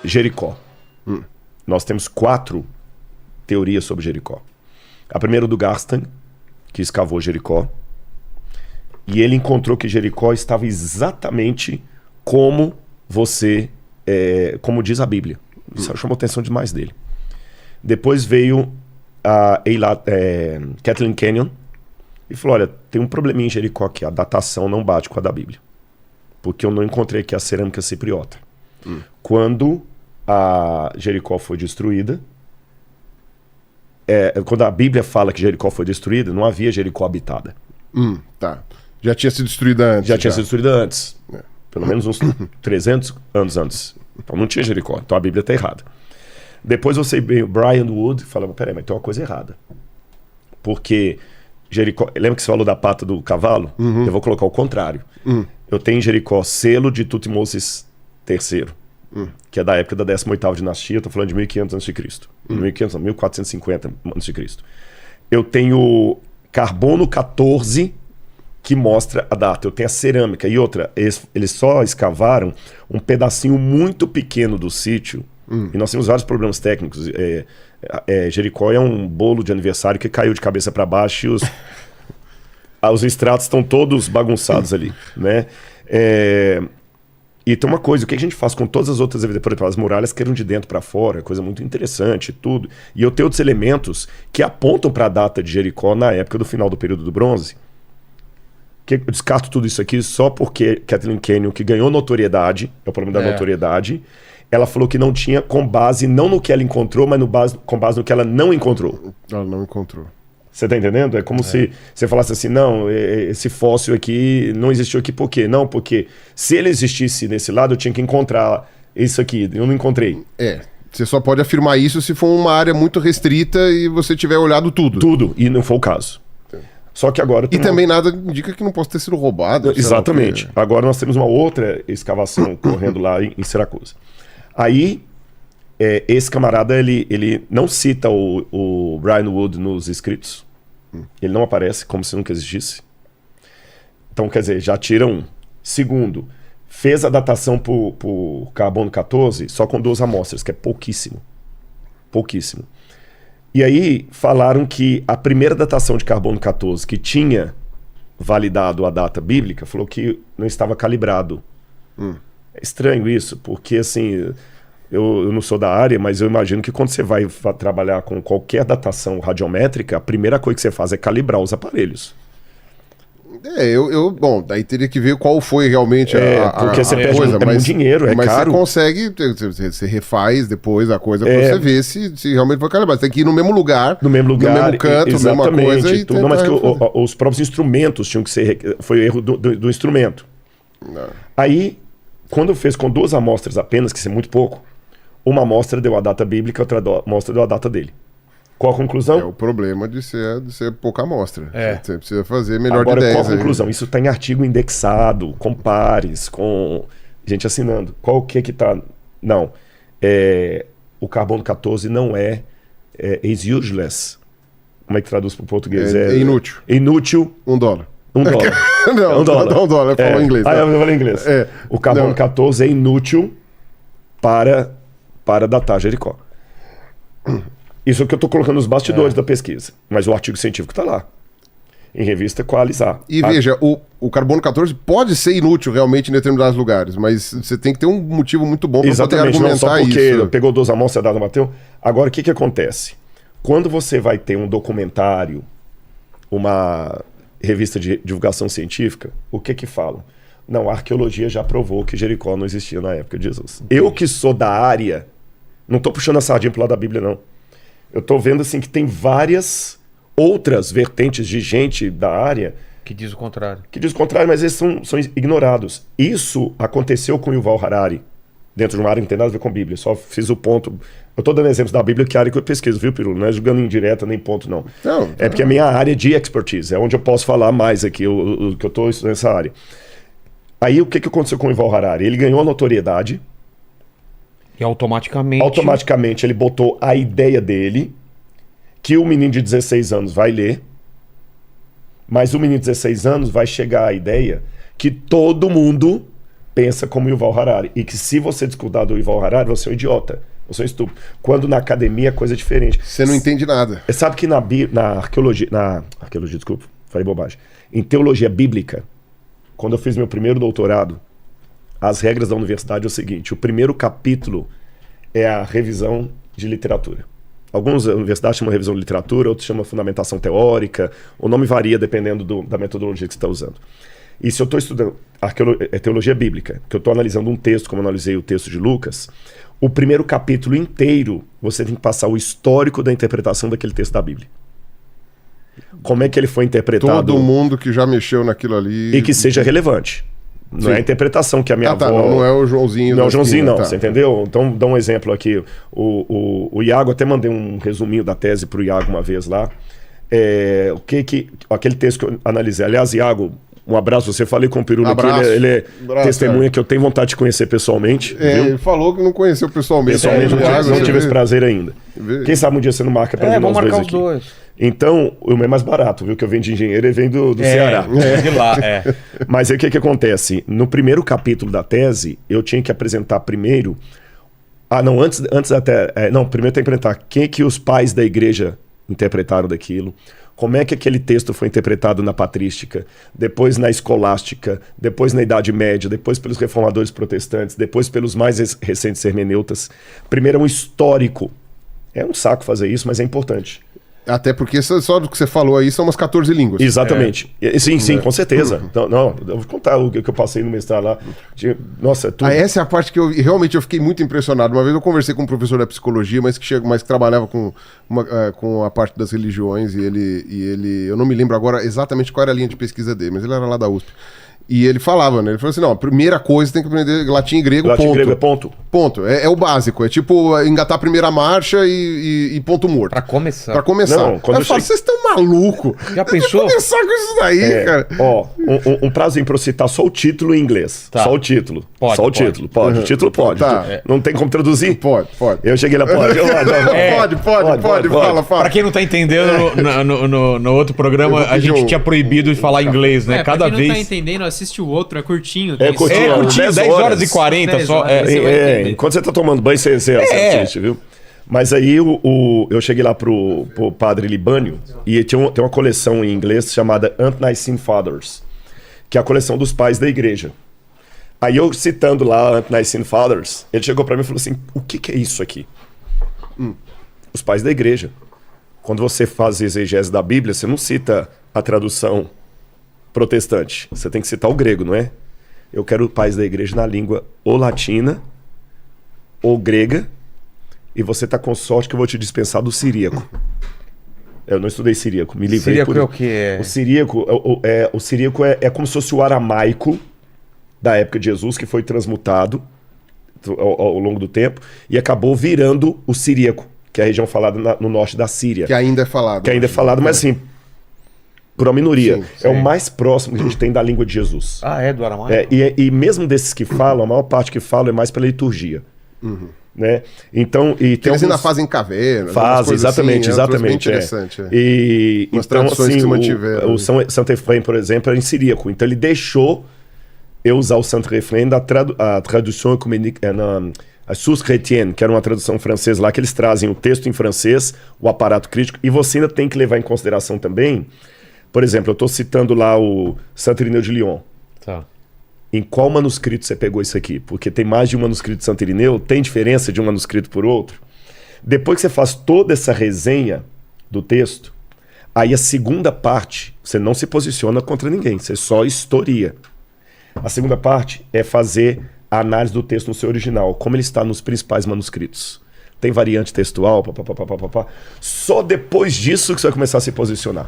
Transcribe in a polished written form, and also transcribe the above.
Jericó. Nós temos 4 teorias sobre Jericó. A primeira do Garstan, que escavou Jericó. E ele encontrou que Jericó estava exatamente como como diz a Bíblia. Isso chamou a atenção demais dele. Depois veio a Kathleen Kenyon e falou, olha, tem um probleminha em Jericó aqui, a datação não bate com a da Bíblia. Porque eu não encontrei aqui a cerâmica cipriota. Quando a Jericó foi destruída, quando a Bíblia fala que Jericó foi destruída, não havia Jericó habitada. Tá. Já tinha sido destruída antes. Já tinha sido destruída antes. Pelo menos uns 300 anos antes. Então não tinha Jericó. Então a Bíblia está errada. Depois você veio Brian Wood e falou, peraí, mas tem uma coisa errada. Porque Jericó... Lembra que você falou da pata do cavalo? Eu vou colocar o contrário. Eu tenho em Jericó selo de Tutmoses III, que é da época da 18ª dinastia, estou falando de 1500 a.C. 1450 a.C. Eu tenho carbono 14, que mostra a data. Eu tenho a cerâmica. E outra, eles só escavaram um pedacinho muito pequeno do sítio. E nós temos vários problemas técnicos. Jericó é um bolo de aniversário que caiu de cabeça para baixo e os estratos estão todos bagunçados ali, né? E tem uma coisa, o que a gente faz com todas as outras evidências? Por exemplo, as muralhas que eram de dentro para fora, coisa muito interessante, tudo. E eu tenho outros elementos que apontam para a data de Jericó na época do final do período do bronze. Que eu descarto tudo isso aqui só porque Kathleen Kenyon, que ganhou notoriedade, é o problema da notoriedade, ela falou que não tinha com base não no que ela encontrou, mas com base no que ela não encontrou. Ela não encontrou. Você tá entendendo? É como se você falasse assim, não, esse fóssil aqui não existiu aqui por quê? Não, porque se ele existisse nesse lado, eu tinha que encontrar isso aqui, eu não encontrei. Você só pode afirmar isso se for uma área muito restrita e você tiver olhado tudo. Tudo, e não foi o caso. Só que agora... E também nada indica que não possa ter sido roubado. Exatamente. Agora nós temos uma outra escavação correndo lá em Siracusa. Aí, esse camarada, ele não cita o Brian Wood nos escritos. Ele não aparece, como se nunca existisse. Então, quer dizer, já tira um. Segundo, fez a datação por carbono 14 só com 2 amostras, que é pouquíssimo. Pouquíssimo. E aí falaram que a primeira datação de carbono 14 que tinha validado a data bíblica, falou que não estava calibrado. É estranho isso, porque assim, eu não sou da área, mas eu imagino que quando você vai trabalhar com qualquer datação radiométrica, a primeira coisa que você faz é calibrar os aparelhos. Bom, daí teria que ver qual foi realmente porque você perde coisa, muito dinheiro, é caro. Mas você consegue, você refaz depois a coisa pra você ver se realmente foi calibrado. Você tem que ir no mesmo lugar, no mesmo canto, mesma coisa e tudo. Não, mas que os próprios instrumentos tinham que ser... Foi erro do instrumento. Não. Aí, quando fez com 2 amostras apenas, que isso é muito pouco, uma amostra deu a data bíblica, outra amostra deu a data dele. Qual a conclusão? É o problema de ser pouca amostra. Você precisa fazer melhor de 10. Agora, qual a conclusão? Isso está em artigo indexado, com pares, com gente assinando. Qual que tá... Não. O carbono 14 não is useless. Como é que traduz para o português? É inútil. Inútil. $1. $1. Não, $1. Eu falo em inglês. Eu falo em inglês. O carbono 14 é inútil para datar Jericó. Isso é o que eu estou colocando nos bastidores da pesquisa. Mas o artigo científico está lá. Em revista Coalizar. E veja, o carbono 14 pode ser inútil realmente em determinados lugares, mas você tem que ter um motivo muito bom para poder argumentar isso. Não só porque pegou 2 amostras, a data bateu. Agora, o que acontece? Quando você vai ter um documentário, uma revista de divulgação científica, o que falam? Não, a arqueologia já provou que Jericó não existia na época de Jesus. Eu que sou da área, não estou puxando a sardinha pro lado da Bíblia, não. Eu estou vendo assim que tem várias outras vertentes de gente da área que diz o contrário. Que diz o contrário, mas eles são ignorados. Isso aconteceu com Yuval Harari, dentro de uma área que não tem nada a ver com a Bíblia. Só fiz o ponto. Eu estou dando exemplos da Bíblia, que é a área que eu pesquiso, viu, Pirulo? Não é julgando indireta nem ponto, não. É porque a minha área de expertise, é onde eu posso falar mais aqui, o que eu estou estudando nessa área. Aí o que aconteceu com o Yuval Harari? Ele ganhou a notoriedade. E automaticamente ele botou a ideia dele, que o menino de 16 anos vai ler, mas o menino de 16 anos vai chegar à ideia que todo mundo pensa como Yuval Harari. E que se você discordar do Yuval Harari, você é um idiota. Você é um estúpido. Quando na academia a coisa é diferente. Você não entende nada. Você sabe que na arqueologia... Desculpa, falei bobagem. Em teologia bíblica, quando eu fiz meu primeiro doutorado, as regras da universidade é o seguinte: o primeiro capítulo é a revisão de literatura. Algumas universidades chamam revisão de literatura, outros chamam fundamentação teórica. O nome varia dependendo da metodologia que você está usando. E se eu estou estudando teologia bíblica, que eu estou analisando um texto, como eu analisei o texto de Lucas, o primeiro capítulo inteiro você tem que passar o histórico da interpretação daquele texto da Bíblia. Como é que ele foi interpretado. Todo mundo que já mexeu naquilo ali. E que seja relevante. Não Sim. é a interpretação que a minha avó... Não é o Joãozinho. Não é o Joãozinho, não. Tá. Você entendeu? Então, dá um exemplo aqui. O Iago, até mandei um resuminho da tese pro Iago uma vez lá. Aquele texto que eu analisei. Aliás, Iago, um abraço. Você falei com o Pirula aqui. Ele é testemunha que eu tenho vontade de conhecer pessoalmente. Viu? Ele falou que não conheceu pessoalmente. Não tive esse prazer ainda. Quem sabe um dia você não marca pra vamos marcar os dois. Então, o meu é mais barato, viu? Que eu venho de engenheiro e vem do Ceará. De lá, Mas aí o que acontece? No primeiro capítulo da tese, eu tinha que apresentar primeiro... primeiro tem que apresentar quem que os pais da igreja interpretaram daquilo, como é que aquele texto foi interpretado na patrística, depois na escolástica, depois na Idade Média, depois pelos reformadores protestantes, depois pelos mais recentes hermeneutas. Primeiro é um histórico. É um saco fazer isso, mas é importante. Até porque só do que você falou aí são umas 14 línguas. Exatamente. Sim, com certeza. Então, não, eu vou contar o que eu passei no mestrado lá. Nossa, tudo. Essa é a parte que eu fiquei muito impressionado. Uma vez eu conversei com um professor da psicologia, mas que trabalhava com a parte das religiões, e ele eu não me lembro agora exatamente qual era a linha de pesquisa dele, mas ele era lá da USP. E ele falava, né? Ele falou assim, não, a primeira coisa tem que aprender latim e grego, latim ponto. Grego é ponto. Ponto. É o básico. É tipo engatar a primeira marcha e ponto morto. Pra começar. Não, eu falo, vocês estão malucos. Já pensou? Começar com isso daí, cara. Ó, um prazozinho pra eu citar só o título em inglês. Tá. Só o título. Título. Pode. O título pode. Tá. Não tem como traduzir? Pode. Eu cheguei lá, pode. Pode. Fala. Pra quem não tá entendendo, no outro programa, a gente tinha proibido de falar inglês, né? Cada vez... Não tá entendendo, assiste o outro, é curtinho. É curtinho, 10 horas e 40 só. Enquanto você tá tomando banho, você assiste, viu? Mas aí eu cheguei lá pro padre Libânio e tem uma coleção em inglês chamada Ante-Nicene Fathers, que é a coleção dos pais da igreja. Aí eu citando lá Ante-Nicene Fathers, ele chegou pra mim e falou assim, o que é isso aqui? Os pais da igreja. Quando você faz exegese da Bíblia, você não cita a tradução protestante. Você tem que citar o grego, não é? Eu quero pais da igreja na língua ou latina ou grega, e você tá com sorte que eu vou te dispensar do siríaco. Eu não estudei siríaco, me livrei siríaco é o que? O siríaco é como se fosse o aramaico da época de Jesus, que foi transmutado ao longo do tempo e acabou virando o siríaco, que é a região falada no norte da Síria. Que ainda é falado. Mas assim, por uma minoria. Sim. É o mais próximo que a gente tem da língua de Jesus. Do aramaico? E mesmo desses que falam, a maior parte que falam é mais pela liturgia. Né? Então, eles ainda fazem cavernas. Fazem, exatamente. Interessante. E umas traduções que se mantiveram. O Saint Efrem, por exemplo, era em siríaco. Então ele deixou eu usar o Saint Efrem da tradução ecumênica, a Source Chrétienne, que era uma tradução francesa lá, que eles trazem o texto em francês, o aparato crítico, e você ainda tem que levar em consideração também, por exemplo, eu estou citando lá o Saint Irineu de Lyon. Tá. Em qual manuscrito você pegou isso aqui? Porque tem mais de um manuscrito de Santo Irineu, tem diferença de um manuscrito por outro. Depois que você faz toda essa resenha do texto, aí a segunda parte, você não se posiciona contra ninguém, você só historia. A segunda parte é fazer a análise do texto no seu original, como ele está nos principais manuscritos. Tem variante textual, Só depois disso que você vai começar a se posicionar.